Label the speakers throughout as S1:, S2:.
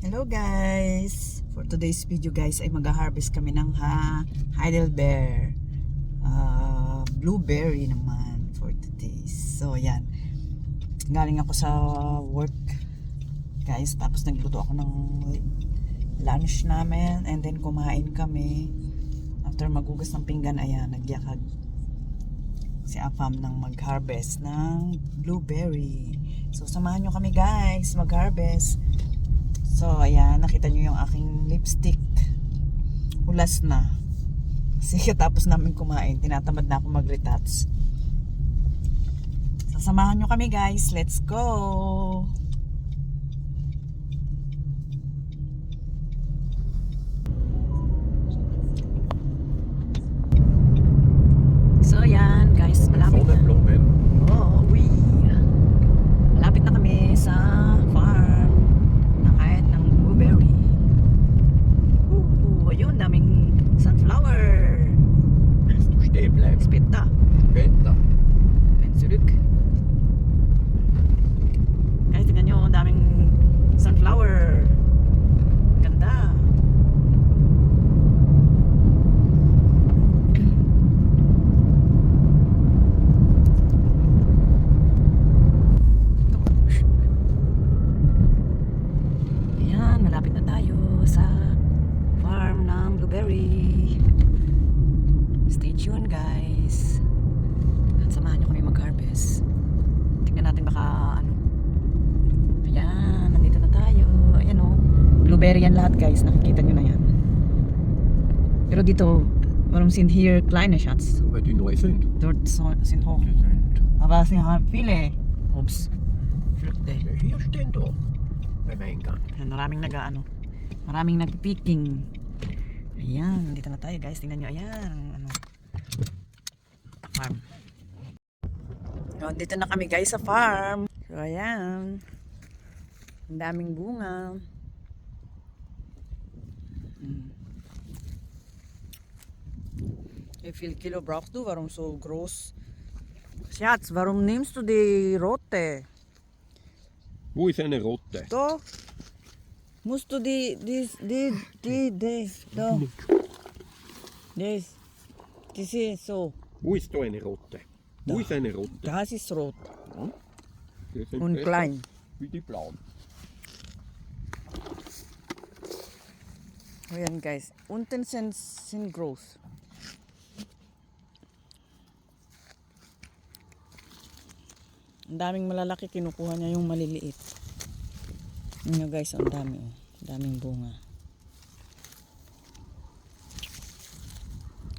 S1: Hello guys! For today's video guys ay mag-harvest kami ng Heidelbeer blueberry naman for today's. So yan, galing ako sa work guys, tapos nagluto ako ng lunch namin and then kumain kami. After magugas ng pinggan, ayan, nagyakag si Afam ng mag-harvest ng blueberry. So samahan nyo kami guys mag-harvest. So, ayan, nakita nyo yung aking lipstick. Hulas na. Kasi tapos namin kumain, tinatamad na ako mag-retouch. Sasamahan nyo kami guys. Let's go! So, ayan guys, malapit na. Oh, uwi. Malapit na kami sa farm. Ayun, daming sunflower.
S2: Willst du stehen bleiben?
S1: Später.
S2: Später.
S1: Wenn zurück. Guys, tingnan nyo, daming sunflower. Ganda. Ayan, malapit na tayo sa farm ng blueberry. Stay tuned guys. At samahan nyo kami mag-harvest. Tingnan natin baka ano. Ayan, nandito na tayo. Ayan o. Blueberry yan lahat guys. Nakikita nyo na yan. Pero dito, warum sind hier kleine Schatz?
S2: Weil die neu sind.
S1: Dort sind hoch.
S2: Die sind.
S1: Aber es sind viele Obst. Früchte.
S2: Hier stehen doch. Beim Eingang.
S1: Ayan, maraming nagpicking. Ayan, dito na tayo guys. Tingnan nyo, ayan. Ano, farm. So, dito na kami guys sa farm. So, ayan. Ang daming bunga. Wie viel Kilo brauchst du? Warum so groß? Schatz, warum nimmst du die rote?
S2: Wo ist eine rote?
S1: Da musst du da. Das ist so.
S2: Wo ist da eine rote? Wo ist eine rote?
S1: Das ist rot
S2: Die sind
S1: und
S2: besser
S1: klein.
S2: Wie die blauen.
S1: Ayan guys, unten sind groß. Ang daming malalaki, kinukuha niya yung maliliit. Yun guys, ang dami oh. Daming bunga.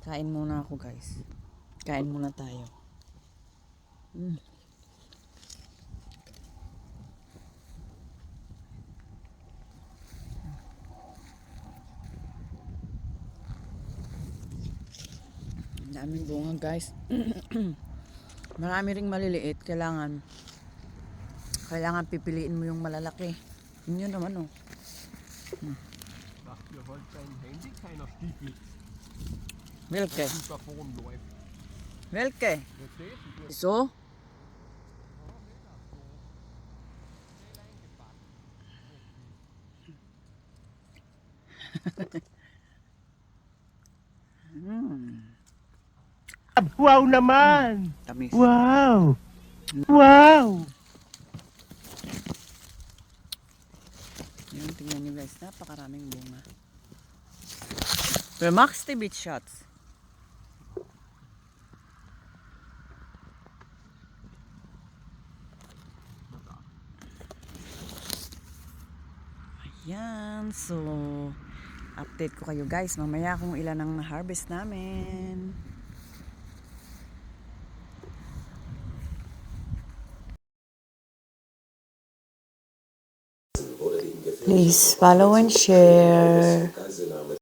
S1: Kain muna ako guys. Kain muna tayo. Ang daming bunga guys. Marami ring maliliit. Kailangan pipiliin mo yung malalaki. Yun naman oh.
S2: Macht dir heute dein Handy keiner Stiefel,
S1: Welke?
S2: wenn du davon läufst.
S1: Welke?
S2: Verstehst du?
S1: So?
S3: Wow naman!
S1: Tamis.
S3: Wow! Wow!
S1: Yun, tingnan nyo guys. Napakaraming bunga. Pero max the beach shots. Ayan. So, update ko kayo guys. Mamaya kung ilan ang na-harvest namin. Please follow and share.